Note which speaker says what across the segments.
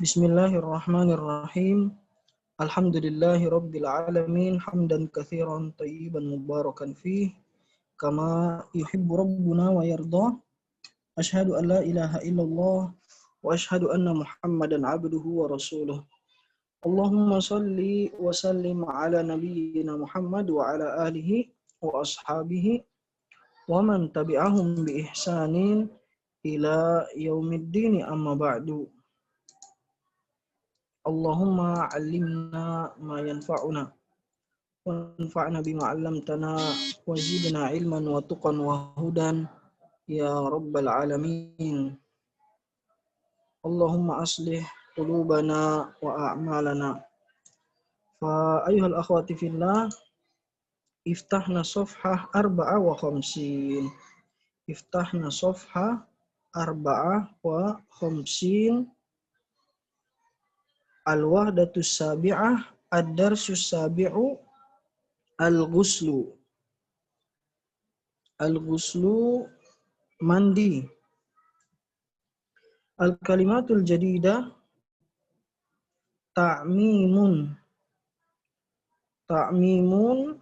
Speaker 1: Bismillahirrahmanirrahim. Alhamdulillahi rabbil alamin hamdan katsiran tayyiban mubarakan fih kama yuhibbu rabbuna wa yarda. Asyhadu an la ilaha illallah wa asyhadu anna Muhammadan abduhu wa rasuluh. Allahumma salli wa sallim ala nabiyyina Muhammad wa ala alihi wa ashabihi wa man tabi'ahum bi ihsanin ila yaumiddin amma ba'du. Allahumma 'allimna ma yanfa'una wanfa'na bima 'allamtana wa zidna 'ilman wa tuqan wa hudan ya rabbal alamin. Allahumma aslih qulubana wa a'malana. Fa ayyuhal akhwati fillah, iftahna safhah 54. Iftahna safhah 54. Al-wahdatus sabi'ah ad-darsus sabi'u al-ghuslu. Al-ghuslu mandi. Al-kalimatul jadidah ta'mimun. Ta'mimun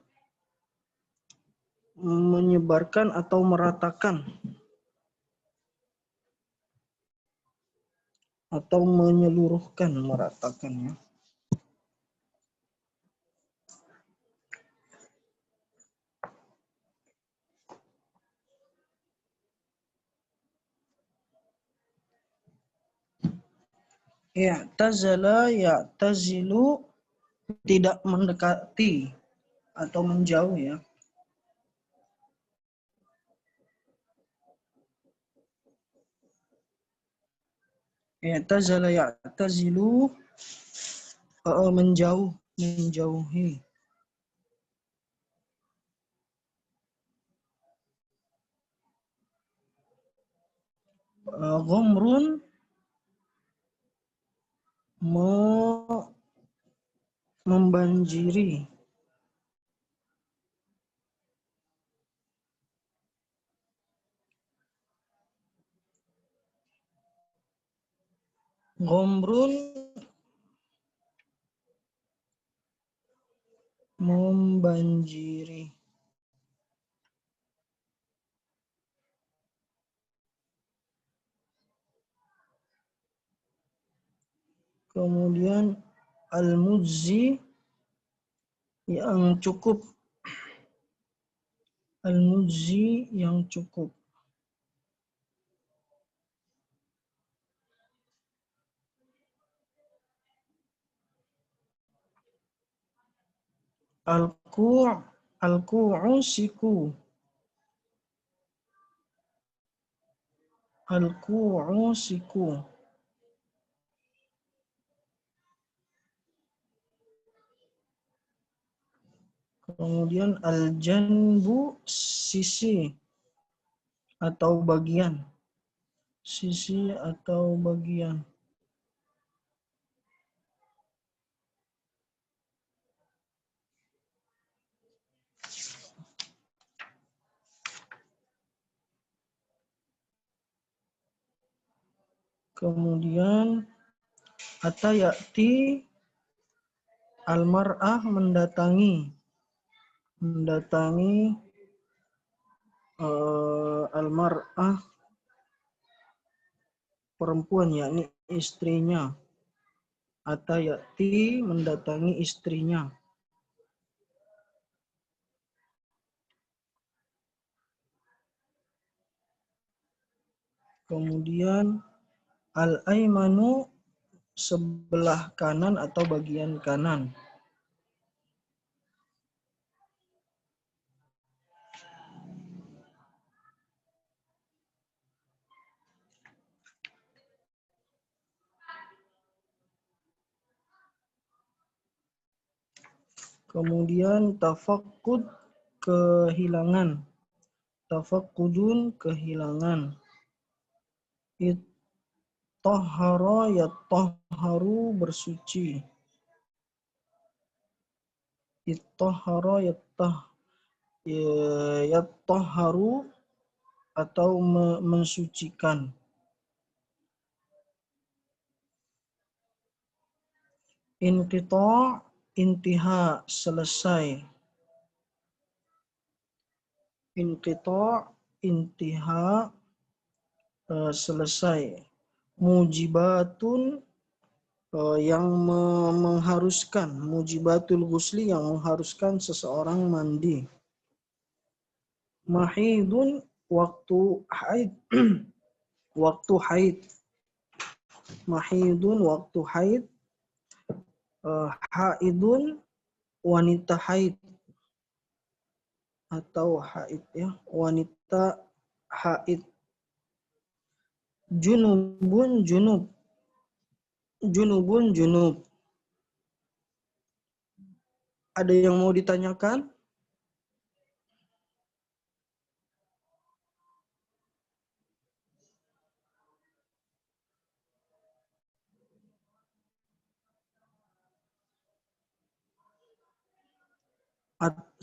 Speaker 1: menyebarkan atau meratakan atau menyeluruhkan, meratakan ya. I'tazala ya'tazilu, tidak mendekati atau menjauh ya. I'tazala ya'tazilu, menjauh, menjauhi. Ghamrun membanjiri. Ghamrun membanjiri. Kemudian al-mujzi, yang cukup. Al-mujzi, yang cukup. Al-ku'u siku. Al-ku'u siku. Kemudian al-janbu sisi atau bagian. Sisi atau bagian. Kemudian atayati al-mar'ah, mendatangi. Mendatangi al-mar'ah, perempuan, yakni istrinya. Atayati, mendatangi istrinya. Kemudian al-aymanu, sebelah kanan atau bagian kanan. Kemudian tafakkud, kehilangan. Tafakkudun, kehilangan. Ittahhara yattahharu, bersuci. Ittahhara yattahharu, atau mensucikan. Inqita' intiha selesai. Inqita' intiha selesai. Mujibatun yang mengharuskan, mujibatul ghusli yang mengharuskan seseorang mandi. Mahidun waktu haid. Waktu haid. Mahidun waktu haid. Haidun wanita haid atau haid ya, wanita haid. Junubun junub. Junubun junub. Ada yang mau ditanyakan?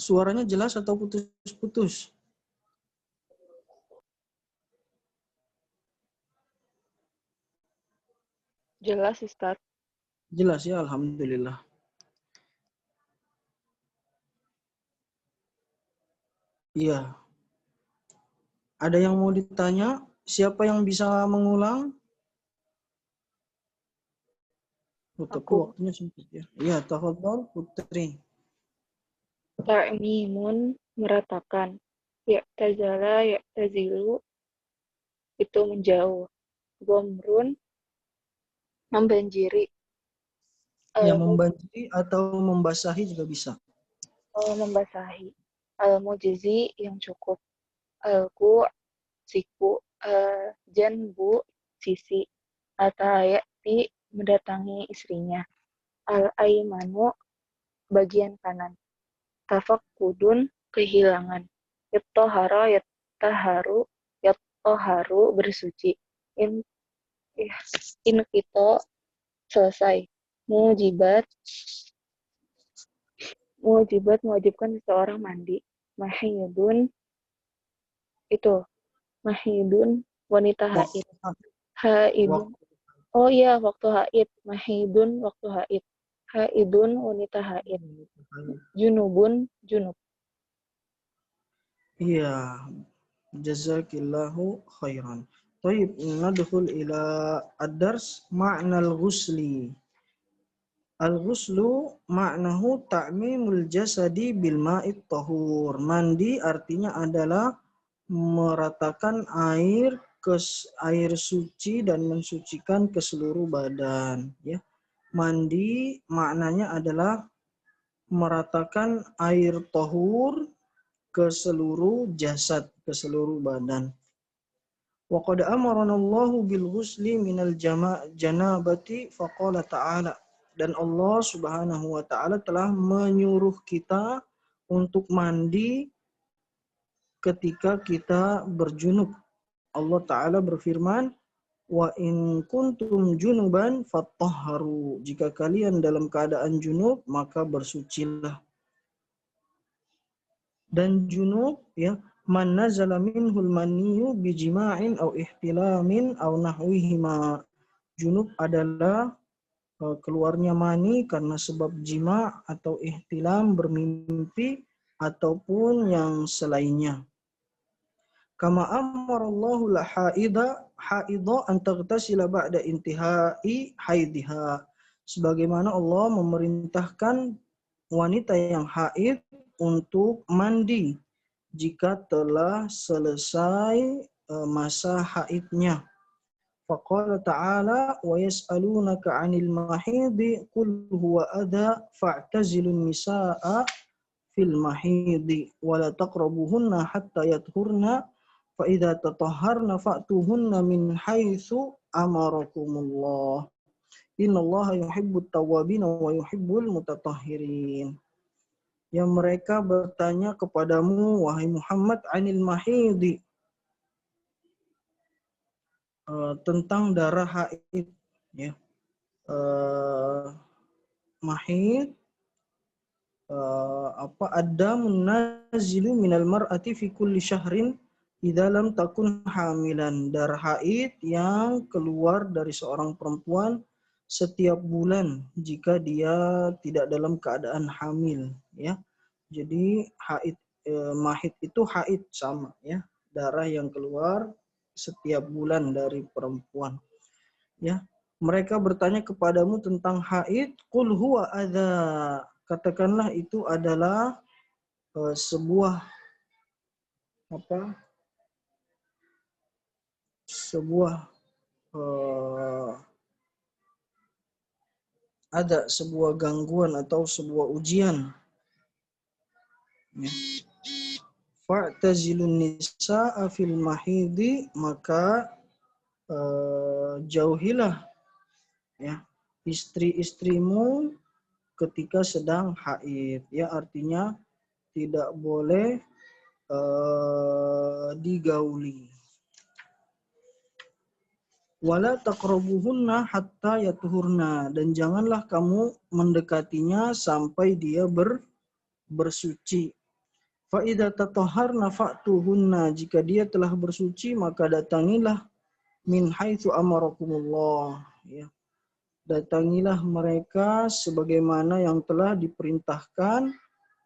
Speaker 1: Suaranya jelas atau putus-putus?
Speaker 2: Jelas, Ustaz.
Speaker 1: Jelas ya, alhamdulillah. Iya. Ada yang mau ditanya? Siapa yang bisa mengulang? Tapi waktunya sempit ya. Iya, tafadhol Putri.
Speaker 2: Ta'mimun meratakan. Ya'tazala, ya'tazilu itu menjauh. Gomrun membanjiri.
Speaker 1: Ya, membanjiri atau membasahi juga bisa.
Speaker 2: Membasahi. Al-mujizi yang cukup. Al-ku siku. Janbu sisi. Atayati mendatangi istrinya. Al-aimanu bagian kanan. Tafakudun kehilangan. Yattohara yattaharu yattoharu bersuci. In kita selesai. Mujibat mewajibkan seseorang mandi. Mahidun itu mahidun wanita haid. Haidun. Oh iya, waktu haid. Mahidun waktu haid. Haidun wanita haid. Junubun junub.
Speaker 1: Iya. Jazakillahu khairan. Taib, nadkhul ila ad-dars ma'na al-ghusli. Al-ghuslu ma'nahu ta'mimul jasadi bil ma'it tahur. Mandi artinya adalah meratakan air suci dan mensucikan ke seluruh badan, ya. Mandi maknanya adalah meratakan air tahur ke seluruh jasad, ke seluruh badan. Wa qad amarana Allahu bil ghusli minal janabati faqala ta'ala. Dan Allah Subhanahu wa taala telah menyuruh kita untuk mandi ketika kita berjunub. Allah taala berfirman, wa in kuntum junuban fattahharu. Jika kalian dalam keadaan junub, maka bersucilah. Dan junub ya, man nazala minhul maniyyu bijima'in aw ihtilamin aw nahwihima. Junub adalah keluarnya mani karena sebab jima atau ihtilam bermimpi ataupun yang selainnya. Kama amarallahu la haidha an taghtasila ba'da intihai haidiha. Sebagaimana Allah memerintahkan wanita yang haid untuk mandi jika telah selesai masa haidnya. Faqala ta'ala wa yas'alunaka 'anil mahidi qul huwa adha fa'tazilun nisaa fil mahidi wa la taqrabuhunna hatta yathurna fa idza tatahharna fa'tuhunna min haitsu amarakumullah. Innallaha yuhibbut tawwabin wa yuhibbul mutatahhirin. Yang mereka bertanya kepadamu wahai Muhammad 'anil mahidi, tentang darah haid, ya. Mahid ada munazilu minal mar'ati fi kulli syahrin idza lam takun hamilan. Darah haid yang keluar dari seorang perempuan setiap bulan jika dia tidak dalam keadaan hamil, ya. Jadi mahid itu haid sama, ya, darah yang keluar setiap bulan dari perempuan, ya. Mereka bertanya kepadamu tentang haid, qul huwa adza, katakanlah itu adalah sebuah ada sebuah gangguan atau sebuah ujian, ya. Fa'tazilun nisa'a fil mahidi, maka jauhilah, ya, istri-istrimu ketika sedang haid, ya, artinya tidak boleh digauli. Wala taqrabuhunna hatta yatuhurna, dan janganlah kamu mendekatinya sampai dia bersuci. Fa idza tatahharna fa'tuhunna, jika dia telah bersuci maka datangilah min haitsu amarakumullah, ya. Datangilah mereka sebagaimana yang telah diperintahkan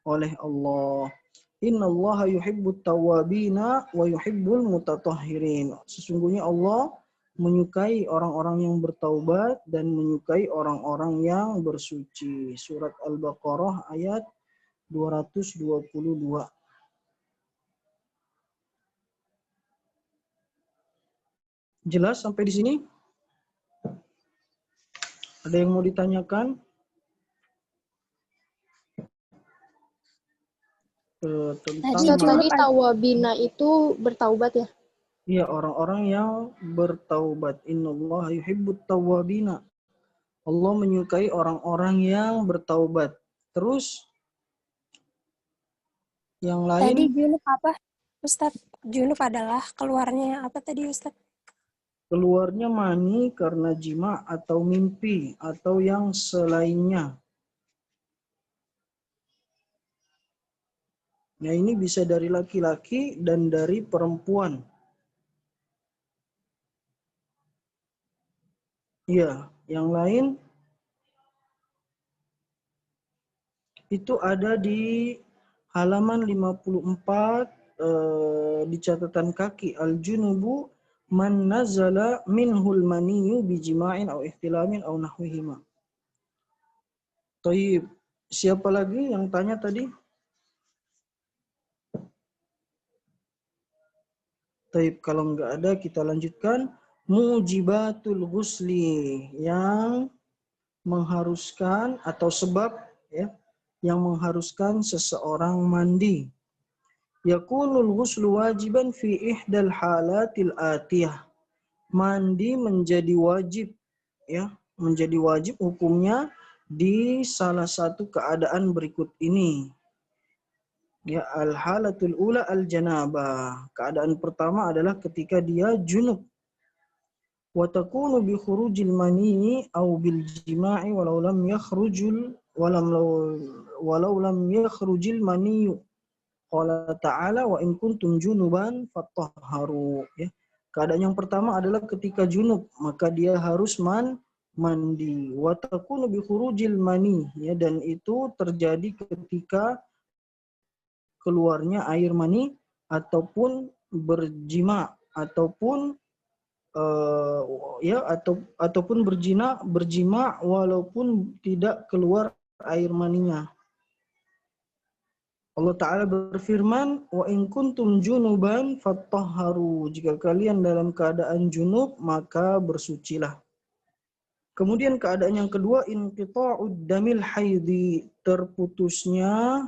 Speaker 1: oleh Allah. Innallaha yuhibbut tawwabina wa yuhibbul mutatahhirin. Sesungguhnya Allah menyukai orang-orang yang bertaubat dan menyukai orang-orang yang bersuci. Surat Al-Baqarah ayat 222. Jelas sampai di sini? Ada yang mau ditanyakan?
Speaker 3: Tadi tawabina itu bertaubat ya?
Speaker 1: Iya, orang-orang yang bertaubat. Innallaha yuhibbut tawwabina. Allah menyukai orang-orang yang bertaubat. Terus yang lain?
Speaker 3: Tadi junub apa, Ustadz? Junub adalah keluarnya apa tadi, Ustadz?
Speaker 1: Keluarnya mani karena jima atau mimpi atau yang selainnya. Nah, ini bisa dari laki-laki dan dari perempuan. Iya, yang lain itu ada di halaman 54 di catatan kaki, al-junubu man nazala minhul maniyyu bijima'in aw ihtilamin aw nahwihima. Thayyib. Siapa lagi yang tanya tadi? Thayyib, kalau enggak ada kita lanjutkan. Mujibatul ghusli, yang mengharuskan atau sebab, ya, yang mengharuskan seseorang mandi. Yakunul ghuslu wajiban fi ihdal halatil atiyah. Mandi menjadi wajib, ya, menjadi wajib hukumnya di salah satu keadaan berikut ini. Ya, al-halatul ula al-janabah. Keadaan pertama adalah ketika dia junub. Wa takunu bi khurujil mani aw bil jima'i walau lam yakhrujil mani. Qala ta'ala wa in kuntum junuban fatahharu, ya. Keadaan yang pertama adalah ketika junub, maka dia harus mandi. Wa takunu bi khurujil mani, ya, dan itu terjadi ketika keluarnya air mani ataupun berjima ataupun ataupun berjima walaupun tidak keluar air maninya. Allah Ta'ala berfirman, wa in kuntum junuban fatahharu, jika kalian dalam keadaan junub maka bersucilah. Kemudian keadaan yang kedua, inqita'ud damil haidi, terputusnya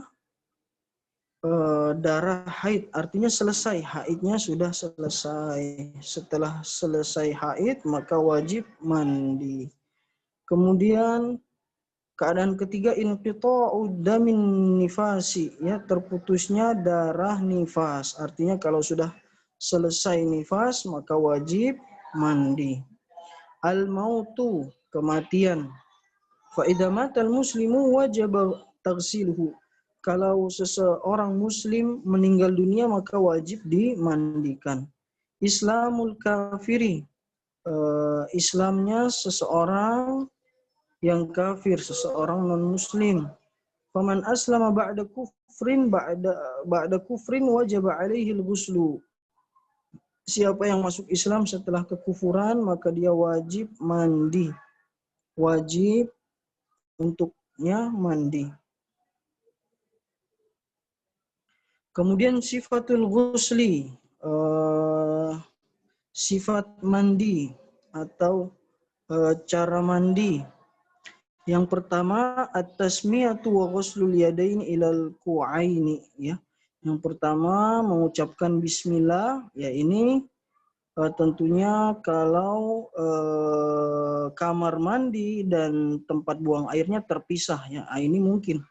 Speaker 1: darah haid, artinya selesai haidnya, sudah selesai. Setelah selesai haid maka wajib mandi. Kemudian keadaan ketiga, inqita'ud damin nifasi, ya, terputusnya darah nifas, artinya kalau sudah selesai nifas maka wajib mandi. Al mautu, kematian. Fa idza matal muslimu wajib taghsiluhu. Kalau seseorang muslim meninggal dunia maka wajib dimandikan. Islamul kafiri, Islamnya seseorang yang kafir, seseorang non-muslim. Faman aslama ba'da kufrin wajib alaihi al-ghuslu. Siapa yang masuk Islam setelah kekufuran, maka dia wajib mandi. Wajib untuknya mandi. Kemudian sifatul ghusli, sifat mandi atau cara mandi. Yang pertama, at-tasmiyatu wa ghuslul yadaini ilal ku'aini, ya. Yang pertama mengucapkan bismillah, ya ini tentunya kalau kamar mandi dan tempat buang airnya terpisah, ya. Ini mungkin.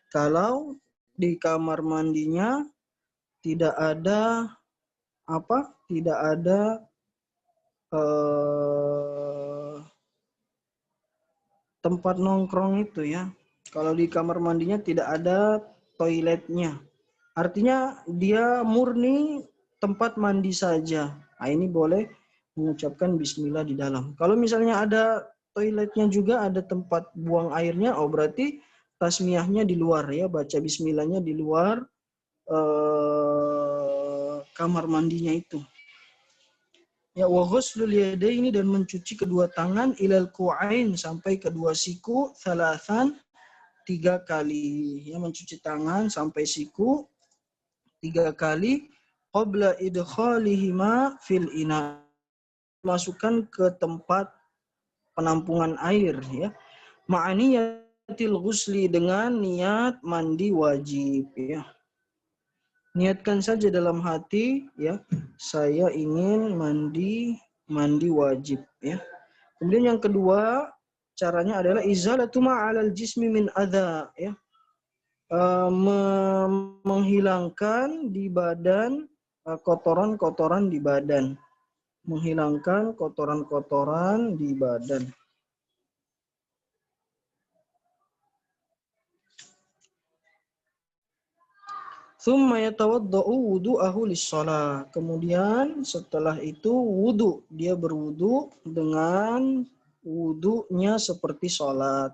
Speaker 1: Kalau di kamar mandinya tidak ada tempat nongkrong itu, ya. Kalau di kamar mandinya tidak ada toiletnya, artinya dia murni tempat mandi saja. Nah, ini boleh mengucapkan bismillah di dalam. Kalau misalnya ada toiletnya juga, ada tempat buang airnya, oh berarti tasmiyahnya di luar, ya, baca bismillahnya di luar kamar mandinya itu. Ya, wa ghuslul yadaini, dan mencuci kedua tangan, ilal ku'ain, sampai kedua siku, thalathan, 3 kali. Ya, mencuci tangan sampai siku 3 kali, qabla idkhalihima fil ina, masukkan ke tempat penampungan air, ya. Ma'aniyatil ghusli, dengan niat mandi wajib, ya. Niatkan saja dalam hati, ya, saya ingin mandi wajib, ya. Kemudian yang kedua caranya adalah izalatu ma'alal jismi min adza, ya. Menghilangkan di badan kotoran-kotoran di badan. Menghilangkan kotoran-kotoran di badan. Tsumma yatawadda'u wudu'ahu lis-shalah. Kemudian setelah itu wudu, dia berwudu dengan wudunya seperti salat.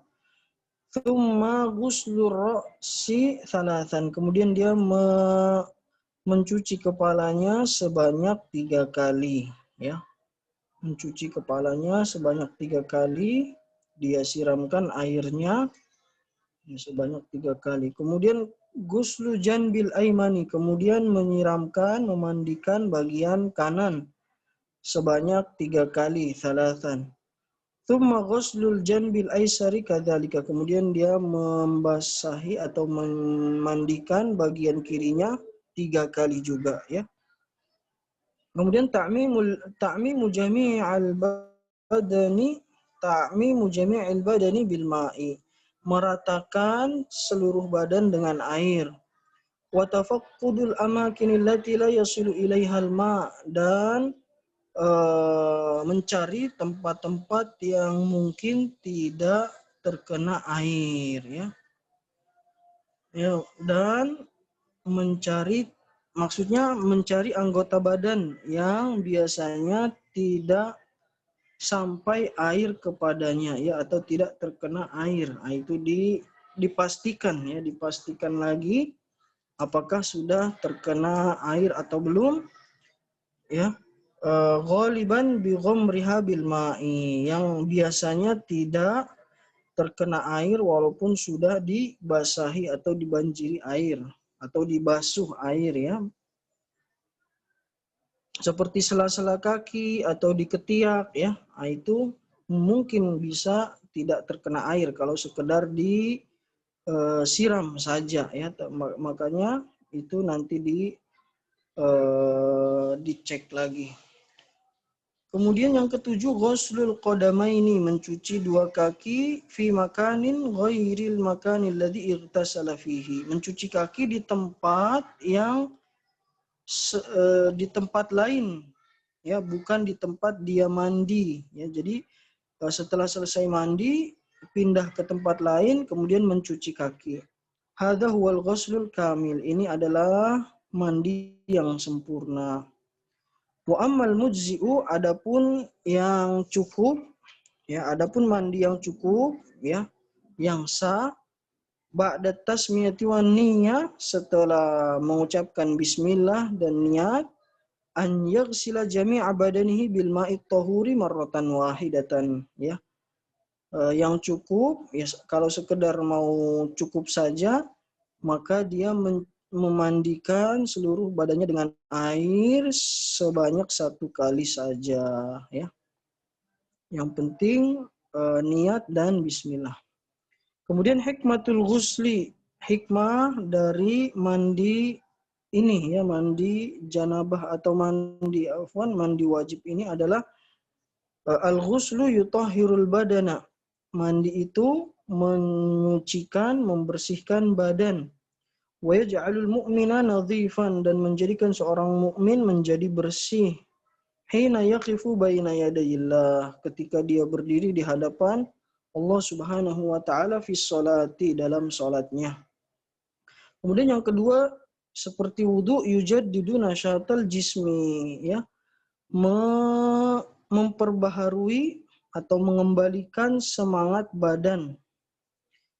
Speaker 1: Tsumma ghuslur ra'si thalathan. Kemudian dia mencuci kepalanya sebanyak 3 kali, ya. Mencuci kepalanya sebanyak 3 kali, dia siramkan airnya sebanyak 3 kali. Kemudian ghuslu janbil aimani, kemudian menyiramkan, memandikan bagian kanan sebanyak 3 kali, thalathan. Tsumma ghuslul janbil aisari kadzalika, kemudian dia membasahi atau memandikan bagian kirinya 3 kali juga, ya. Kemudian ta'mimu jami'al badani bil ma'i, meratakan seluruh badan dengan air. Wa tafaqqudul amakin allati la yasilu ilaihal ma', dan mencari tempat-tempat yang mungkin tidak terkena air, ya. Ya, dan maksudnya mencari anggota badan yang biasanya tidak sampai air kepadanya, ya, atau tidak terkena air. Nah, itu dipastikan, ya, dipastikan lagi apakah sudah terkena air atau belum, ya. Ghaliban bi ghamriha bil ma'i, yang biasanya tidak terkena air walaupun sudah dibasahi atau dibanjiri air atau dibasuh air, ya. Seperti sela-sela kaki atau di ketiak, ya. Nah, itu mungkin bisa tidak terkena air kalau sekedar disiram saja, ya. Makanya itu nanti dicek lagi. Kemudian yang ketujuh, ghuslul qadamaini, mencuci 2 kaki, fi makanin ghairil makanil ladzi irtasala fihi, mencuci kaki di tempat yang di tempat lain, ya, bukan di tempat dia mandi, ya. Jadi setelah selesai mandi pindah ke tempat lain kemudian mencuci kaki. Hadza huwal ghuslul kamil, ini adalah mandi yang sempurna. Wa ammal mujzi'u, adapun yang cukup, Ya, adapun mandi yang cukup, ya, yang sah, ba'da tasmiyati wan niyah, setelah mengucapkan bismillah dan niat, an yaghsila jami'a badanihi bil ma'i tahuri marratan wahidatan, ya. Yang cukup, ya, kalau sekedar mau cukup saja, maka dia memandikan seluruh badannya dengan air sebanyak 1 kali saja, ya. Yang penting niat dan bismillah. Kemudian hikmatul ghusli, hikmah dari mandi ini, ya, mandi janabah atau mandi wajib ini adalah al-ghuslu yutahhirul badana. Mandi itu menyucikan, membersihkan badan. Wa yaj'alul mu'mina nadhifan, dan menjadikan seorang mukmin menjadi bersih. Hina yaqifu baina yadayillah, ketika dia berdiri di hadapan Allah Subhanahu wa taala fi sholati, dalam salatnya. Kemudian yang kedua, seperti wudu, yujaddidu nasyatal jismi, ya, memperbaharui atau mengembalikan semangat badan.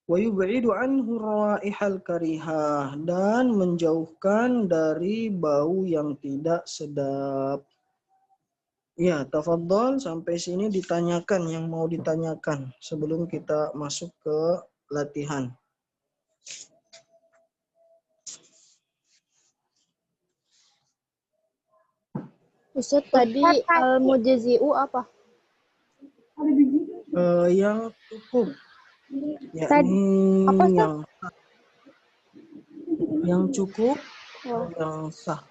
Speaker 1: Wa yub'idu anhu rawaihal karihah, dan menjauhkan dari bau yang tidak sedap. Ya, tafadhol, sampai sini ditanyakan yang mau ditanyakan sebelum kita masuk ke latihan.
Speaker 4: Ustaz, tadi al-mujazi'u apa?
Speaker 1: Yang cukup,
Speaker 4: Tadi apa,
Speaker 1: yakni
Speaker 4: Ustaz?
Speaker 1: yang cukup, yang sah.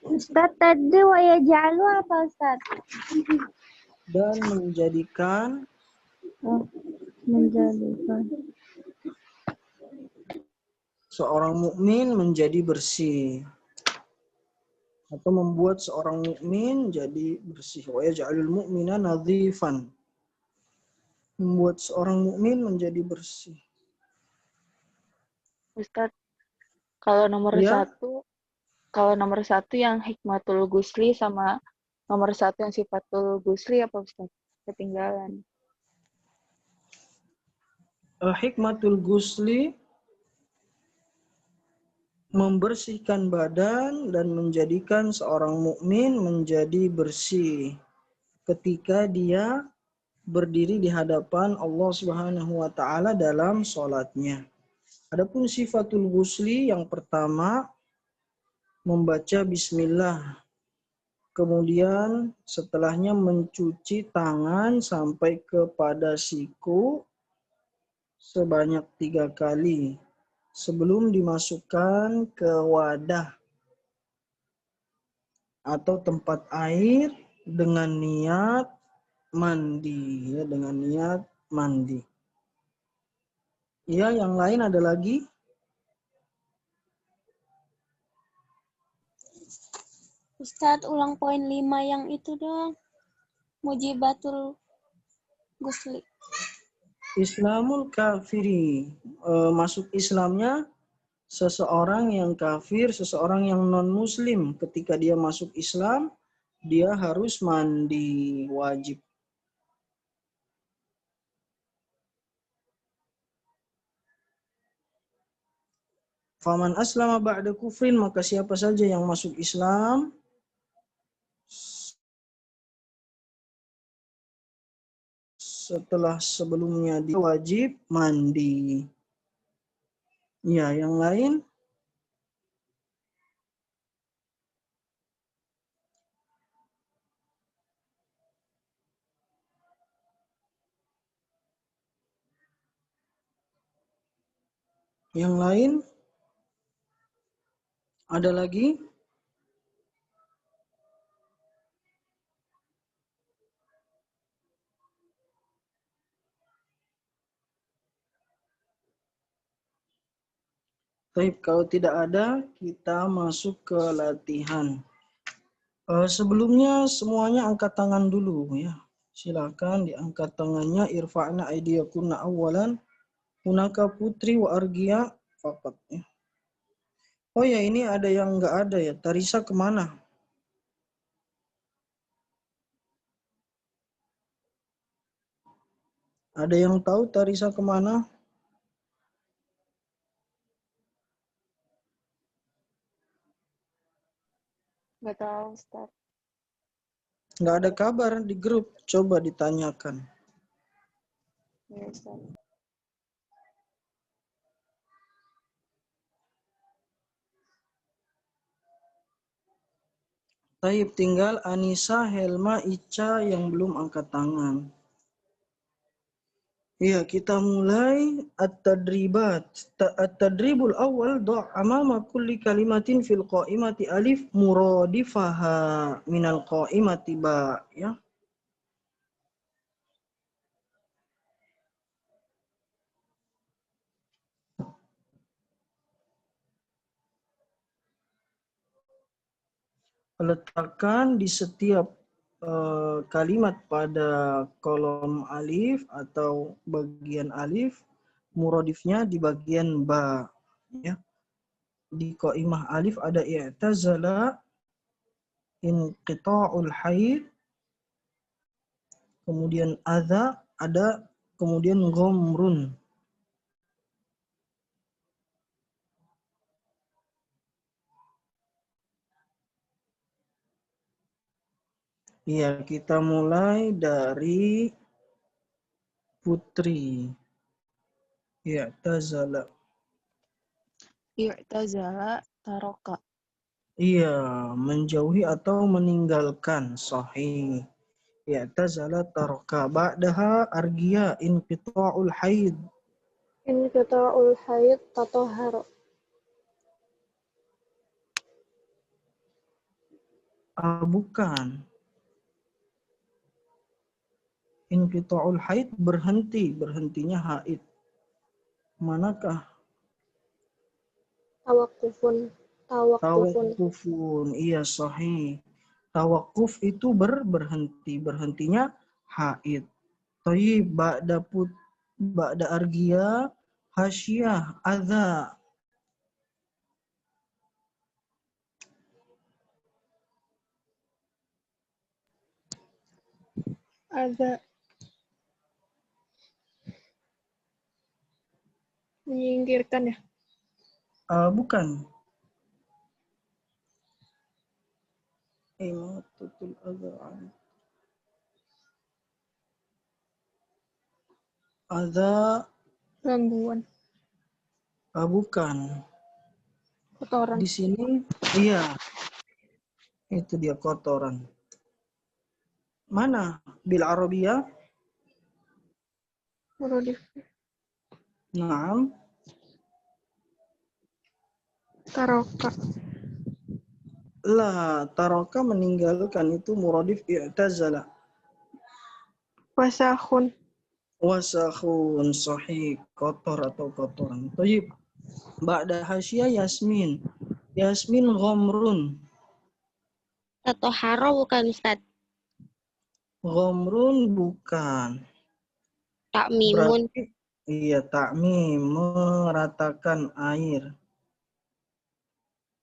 Speaker 4: Ustaz, tadi wa yaj'alu apa, Ustaz?
Speaker 1: Dan menjadikan
Speaker 4: Menjadikan
Speaker 1: seorang mukmin menjadi bersih, atau membuat seorang mukmin jadi bersih. Wa yaj'alul mu'mina nadhifan, membuat seorang mukmin menjadi bersih.
Speaker 2: Ustadz, kalau nomor
Speaker 1: Ya,
Speaker 2: satu yang hikmatul gusli sama nomor 1 yang sifatul gusli apa Ustadz? Ketinggalan.
Speaker 1: hikmatul gusli membersihkan badan dan menjadikan seorang mukmin menjadi bersih ketika dia berdiri di hadapan Allah Subhanahu wa taala dalam salatnya. Adapun sifatul ghusli, yang pertama membaca bismillah, kemudian setelahnya mencuci tangan sampai kepada siku sebanyak 3 kali sebelum dimasukkan ke wadah atau tempat air dengan niat mandi, ya, dengan niat mandi. Ya, yang lain ada lagi?
Speaker 3: Ustadz, ulang poin 5 yang itu dong. Mujibatul Gusli.
Speaker 1: Islamul kafiri, masuk Islamnya seseorang yang kafir, seseorang yang non-muslim. Ketika dia masuk Islam, dia harus mandi wajib. Faman aslama ba'da kufrin, maka siapa saja yang masuk Islam setelah sebelumnya dia wajib mandi. Ya, yang lain? Yang lain? Ada lagi? Baik, kalau tidak ada, kita masuk ke latihan. Sebelumnya semuanya angkat tangan dulu, ya. Silakan diangkat tangannya. Irfa'na aydiyakunna awalan. Hunaka putri wa argia faqat, ya. Oh ya, ini ada yang nggak ada ya. Tarisa kemana? Ada yang tahu Tarisa kemana?
Speaker 2: Nggak tahu, Ustaz.
Speaker 1: Nggak ada kabar di grup. Coba ditanyakan.
Speaker 2: Ya, Ustaz.
Speaker 1: Taib, tinggal Anissa, Helma, Ica yang belum angkat tangan. Iya, kita mulai at-tadribat. At-tadribul awal do' amama kulli kalimatin fil qa'imati alif muradifaha minal qa'imati ba. Ya. Letakkan di setiap kalimat pada kolom alif atau bagian alif, muradifnya di bagian ba. Ya. Di qaimah alif ada i'tazala, inqita'ul haid, kemudian adza ada, kemudian ghamrun. Iya, kita mulai dari Putri. I'tazala.
Speaker 2: I'tazala taroka.
Speaker 1: Iya, menjauhi atau meninggalkan. Sahih. I'tazala taraka. Ba'daha argia inqita'ul haid.
Speaker 4: Inqita'ul haid tatahhara.
Speaker 1: Bukan. Inqita'ul haid berhenti, berhentinya haid. Manakah?
Speaker 4: Tawakufun.
Speaker 1: Tawakufun. Iya, sahih. Tawakuf itu berhenti, berhentinya haid. Thayyib, ba'da argia hasyah adza.
Speaker 4: Ada menyingkirkan ya.
Speaker 1: Bukan. Imatatul adza. Adza.
Speaker 4: Gangguan.
Speaker 1: Bukan.
Speaker 4: Kotoran.
Speaker 1: Di sini, iya. Itu dia kotoran. Mana? Bil Arabiyah?
Speaker 4: Muradif.
Speaker 1: Naam.
Speaker 4: Taroka.
Speaker 1: Lah, taroka meninggalkan itu muradif i'tazala.
Speaker 4: Wasahun.
Speaker 1: Wasakhun, sahih, kotor atau kotoran. Thayyib. Ba'da hasyah Yasmin. Yasmin ghamrun.
Speaker 5: Tatoharo bukan Ustaz.
Speaker 1: Ghamrun bukan.
Speaker 5: Tak mimun.
Speaker 1: Berarti iya, takmim, meratakan air.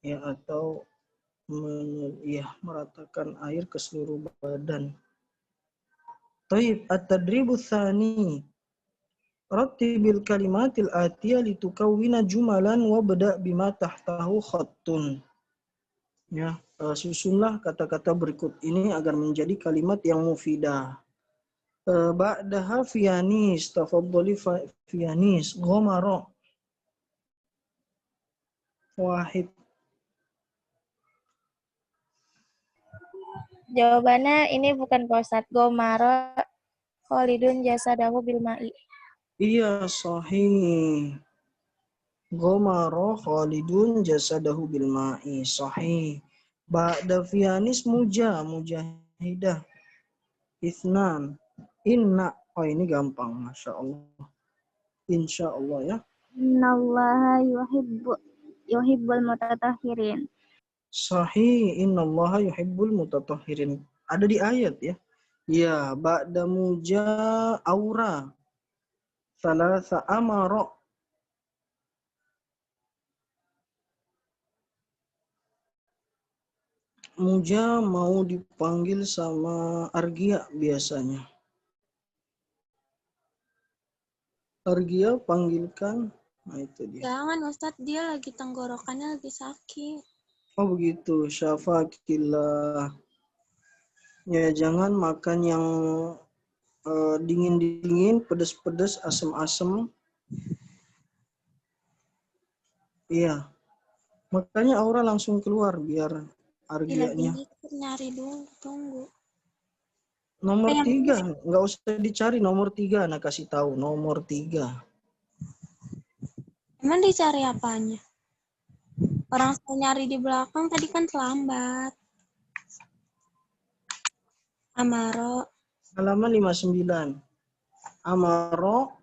Speaker 1: Ya, atau meratakan air ke seluruh badan. Taib, at-tadribu tsani. Rattibil kalimatil atiyah litukawwina jumalan wabda' bima tahtahu khattun. Ya, susunlah kata-kata berikut ini agar menjadi kalimat yang mufidah. Ba'daha fiyanis, tafaddali fiyanis, ghamara. Wahid.
Speaker 5: Jawabannya ini bukan Pak Ustaz. Gomaro Khalidun jasadahu bil ma'i.
Speaker 1: Iya, sahih. Ghamara Khalidun jasadahu bil ma'i. Sahih. Ba'da fiyanis mujahidah. Ithnan. Inna. Oh, ini gampang, Masya Allah. Insya Allah ya.
Speaker 4: Innallaha yuhibbul mutatahhirin.
Speaker 1: Sahih. Innallaha yuhibbul mutatahhirin. Ada di ayat ya. Ya, ba'da aura. Salasa amara. Muja mau dipanggil sama Argia biasanya. Argia panggilkan. Nah itu dia.
Speaker 3: Jangan Ustadz, dia lagi tenggorokannya lagi sakit.
Speaker 1: Oh begitu. Syafakillah. Ya jangan makan yang dingin-dingin, pedas-pedas, asam-asam. Iya. Makanya aura langsung keluar biar
Speaker 3: Dia lagi
Speaker 1: argianya.
Speaker 3: mikir, nyari dulu, tunggu.
Speaker 1: Nomor
Speaker 3: Yang
Speaker 1: 3, nggak usah dicari nomor 3, nah kasih tahu nomor 3.
Speaker 3: emang dicari apanya? Orang saya nyari di belakang tadi kan terlambat. Amaro,
Speaker 1: Halaman 59. Amaro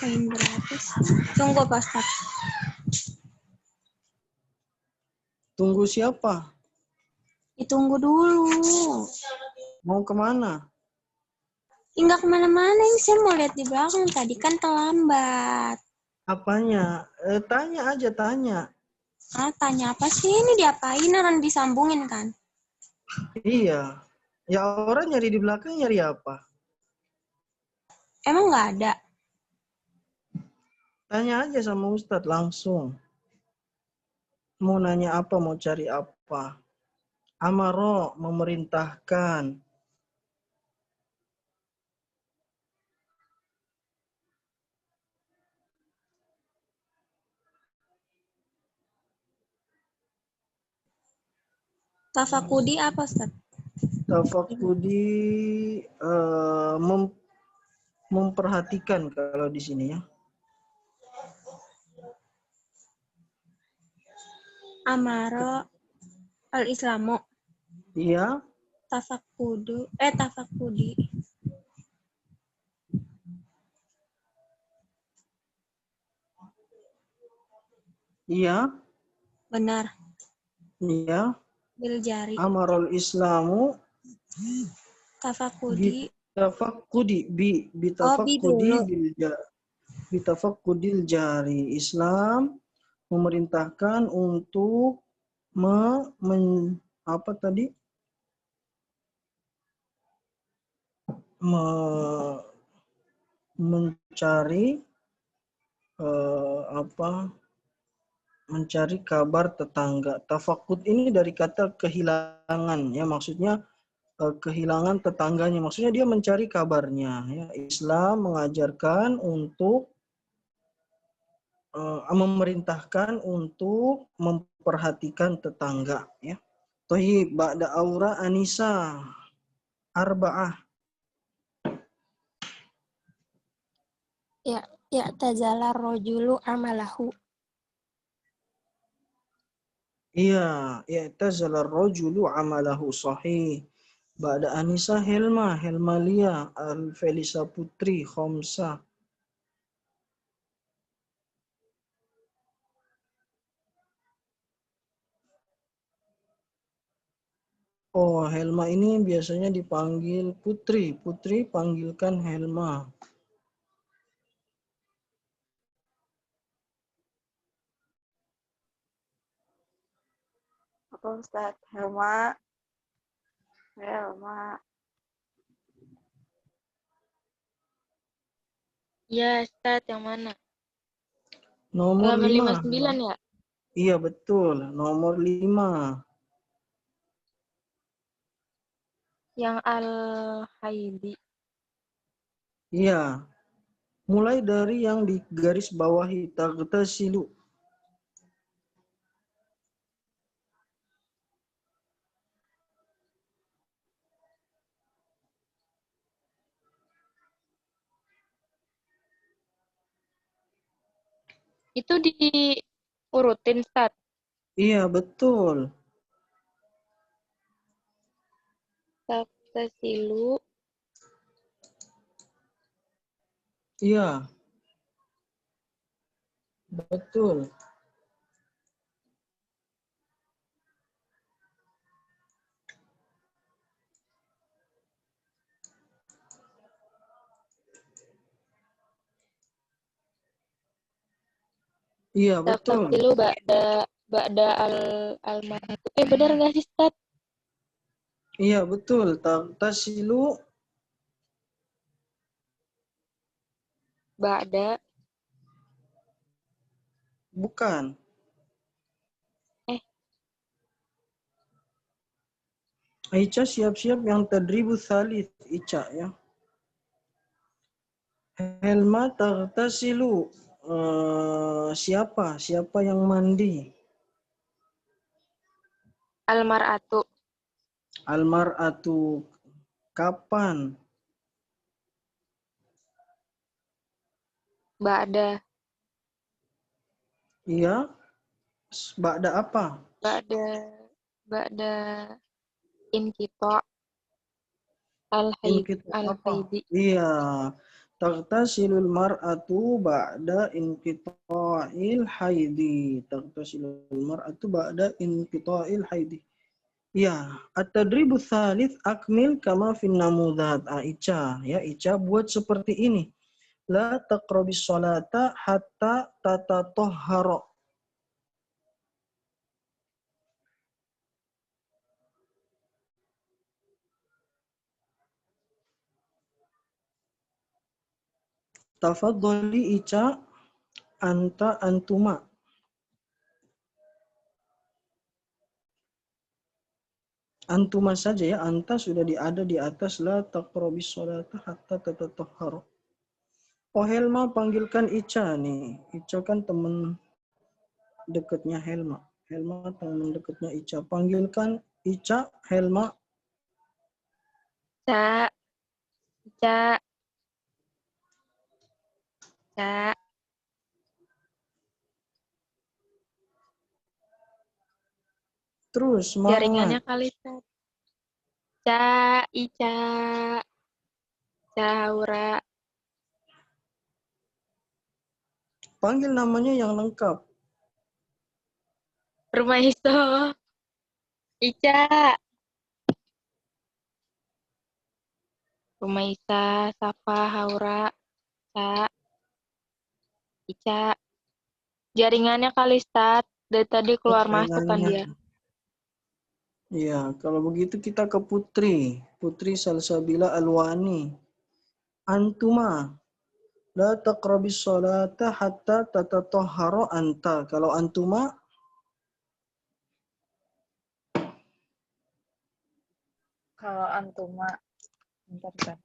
Speaker 3: poin berapa sih? Tunggu Pak Ustadz.
Speaker 1: tunggu siapa?
Speaker 3: Ditunggu dulu.
Speaker 1: Mau kemana?
Speaker 3: Enggak kemana-mana, ini saya mau lihat di belakang. Tadi kan terlambat.
Speaker 1: Apanya? Tanya aja tanya.
Speaker 3: Ah, tanya apa sih? Ini diapain? Orang disambungin kan?
Speaker 1: Iya. Ya orang nyari di belakang nyari apa?
Speaker 3: Emang nggak ada?
Speaker 1: Tanya aja sama Ustadz langsung. Mau nanya apa? Mau cari apa? Amaro memerintahkan.
Speaker 3: Tafakudi apa Ustadz?
Speaker 1: Tafakudi memperhatikan kalau di sini ya.
Speaker 3: Amaro al-Islamu.
Speaker 1: Iya.
Speaker 3: Tafakudi.
Speaker 1: Iya.
Speaker 3: Benar.
Speaker 1: Iya.
Speaker 3: Biljari.
Speaker 1: Amarul Islamu
Speaker 3: Tafakudi.
Speaker 1: bitafakudil jari. Islam memerintahkan untuk mencari mencari kabar tetangga. Tafakud ini dari kata kehilangan ya, maksudnya kehilangan tetangganya. Maksudnya dia mencari kabarnya ya. Islam mengajarkan untuk memerintahkan untuk memperhatikan tetangga ya. Thayyib ba'da aura Anisa arba'ah.
Speaker 3: Ya tazalar rojulu amalahu.
Speaker 1: Iya, i'tazala ar-rajulu amalahu sahih. Ba'da Anisa Helma Lia, Al-Felisa Putri, Khomsa. Oh, Helma ini biasanya dipanggil Putri. Putri panggilkan Helma.
Speaker 2: Apa Ustadz? Helma. Iya, Ustadz, yang mana?
Speaker 1: Nomor
Speaker 2: Halaman
Speaker 1: 5.
Speaker 2: 59 ya?
Speaker 1: Iya, betul. Nomor 5.
Speaker 2: Yang Al-Haidi.
Speaker 1: Iya. Mulai dari yang di garis bawahi tagtasilu.
Speaker 2: Itu diurutin, Ustadz.
Speaker 1: Iya, betul.
Speaker 2: Tafsilu.
Speaker 1: Iya. Betul. Iya, betul.
Speaker 2: Tafsilu ba'da al-manatu. Benar nggak sih, Ustadz?
Speaker 1: Iya, betul. Tagtasilu
Speaker 2: Ba'da.
Speaker 1: Bukan. Ica siap-siap yang tadribu tsalits, Ica ya. Helma taghtasilu. Siapa yang mandi?
Speaker 2: Al-mar'atu.
Speaker 1: Almar'atu. Kapan?
Speaker 2: Ba'da.
Speaker 1: Iya. Ba'da apa?
Speaker 2: Ba'da inqita'
Speaker 1: Inqita apa?
Speaker 2: al-haidi.
Speaker 1: Iya. Taghtasilul mar'atu ba'da inqita'il haidi. Taghtasilul mar'atu ba'da inqita'il haidi. Ya, at-tadribu tsalits akmil kama fin namudzat. Ica, ya Ica buat seperti ini. La taqrabis sholata hatta tatatahhara. Tafadhali Ica, anta antuma. Antuma saja ya, anta sudah ada di atas. La taqrabis sholata hatta tatatahhara. Oh Helma, panggilkan Ica nih. Ica kan teman dekatnya Helma. Helma teman dekatnya Ica. Panggilkan Ica, Helma.
Speaker 2: Ca. Ca.
Speaker 1: Terus
Speaker 2: Jaringannya
Speaker 1: semangat.
Speaker 2: kali, Ustaz. Ca, Ica. Caura.
Speaker 1: Panggil namanya yang lengkap.
Speaker 2: Rumaiso. Ica. Rumaisa, Safa, Haura, Ca, Ica. Jaringannya kali, Ustaz. Dari tadi keluar masuk kan dia.
Speaker 1: Iya, kalau begitu kita ke Putri. Putri Salsabila Alwani. Antuma. La taqrabis sholata hatta tatatahhara anta. Kalau antuma,
Speaker 2: Kalau antuma, bentar.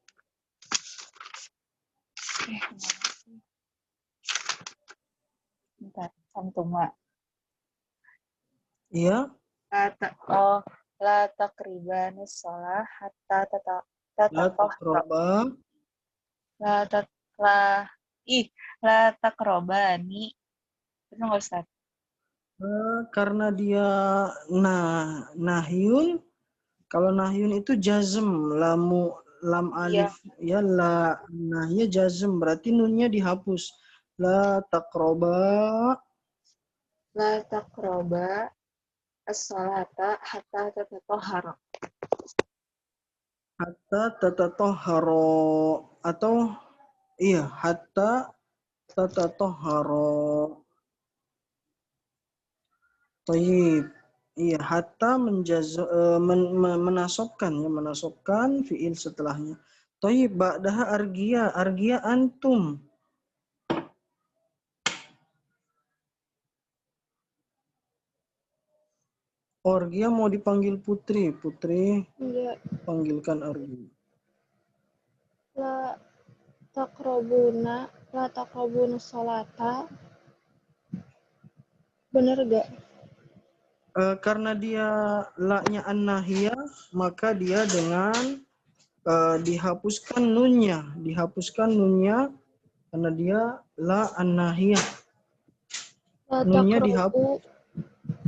Speaker 2: Bentar, antuma.
Speaker 1: iya.
Speaker 2: La taqribanis sholah hatta
Speaker 1: La taqraba.
Speaker 2: La taqrobani. Itu nggak, Ustaz?
Speaker 1: Karena dia nahyun. Kalau nahyun itu jazm, lam alif ya la nahya jazm, berarti nunnya dihapus. La taqraba.
Speaker 2: La taqroba as-sholata hatta tatatahhara.
Speaker 1: Hatta tatatahhara atau iya hatta tatatahhara. Tayyib. Iya, hatta menasobkan fiil setelahnya. Tayyib, ba'daha argia antum. Argia mau dipanggil Putri. Putri,
Speaker 4: Enggak.
Speaker 1: panggilkan Argia.
Speaker 4: La taqrabuna sholata. Bener gak?
Speaker 1: Karena dia la-nya an-nahiyah, maka dia dengan dihapuskan nunnya karena dia la an-nahiyah. Nunnya dihapus.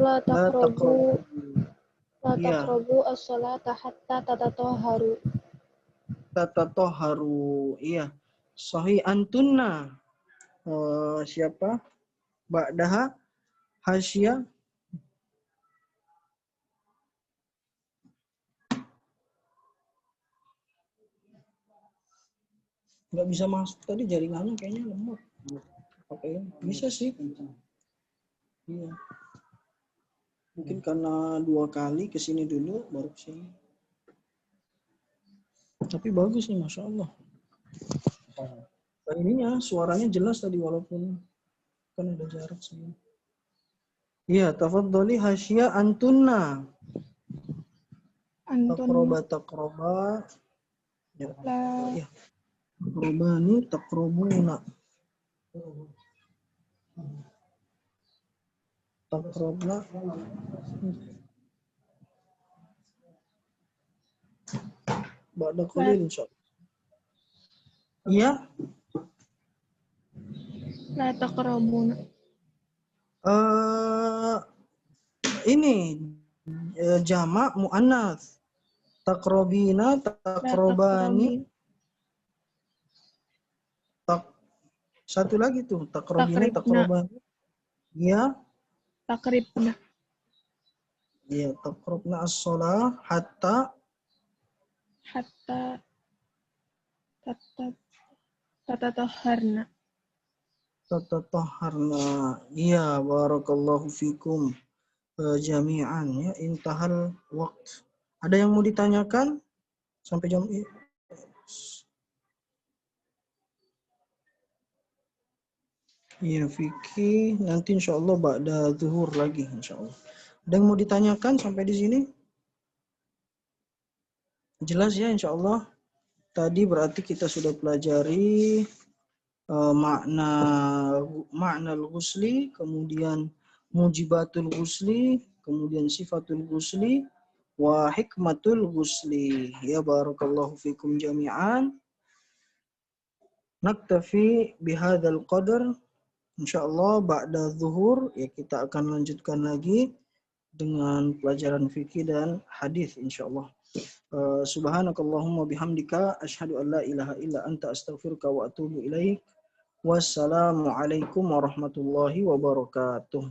Speaker 4: La taqrabu
Speaker 1: Iya.
Speaker 4: as-sholata hatta tatatahharu.
Speaker 1: Tatatahharu. Iya. Sahih antunna. Siapa? Ba'daha Hasya. Nggak bisa masuk tadi, jaringannya kayaknya lemot. Oke, bisa sih. Iya. Mungkin karena 2 kali kesini dulu baru kesini. Tapi bagus nih, Masya Allah. ininya suaranya jelas tadi walaupun kan ada jarak sih. Iya, tafadhali hasya antunna.
Speaker 4: Antun
Speaker 1: Taqroba. Ya.
Speaker 4: la
Speaker 1: Ya. Taqrobani, taqrobuna. Taqrobna. Ba'da qalil insyaallah. Iya.
Speaker 4: la taqrabuna.
Speaker 1: Ini jamak muannats. Taqrobina,
Speaker 4: La
Speaker 1: taqrobani.
Speaker 4: taqrabi.
Speaker 1: Satu lagi tuh, taqrobina,
Speaker 4: Takribna.
Speaker 1: taqrobani. Iya.
Speaker 4: Takribna.
Speaker 1: Iya, taqrobna as-shalah hatta
Speaker 4: Hatta tatatahharna.
Speaker 1: tatatahharna. Iya, barakallahu fikum jami'an ya. Intahal waqt. Ada yang mau ditanyakan sampai jam ini? Iya, Vicky. Nanti insya Allah ba'da zuhur lagi insya Allah. Ada yang mau ditanyakan sampai di sini? Jelas ya insya Allah. Tadi berarti kita sudah pelajari makna al-ghusli, kemudian mujibatul ghusli, kemudian sifatul ghusli, wa hikmatul ghusli. Ya barakallahu fikum jami'an. Naktafi bihadzal qadar. Insyaallah ba'da zuhur ya kita akan lanjutkan lagi dengan pelajaran fikih dan hadis insyaallah. Subhanakallahumma bihamdika asyhadu an la ilaha illa anta astaghfiruka wa atubu ilaik. Wassalamualaikum warahmatullahi wabarakatuh.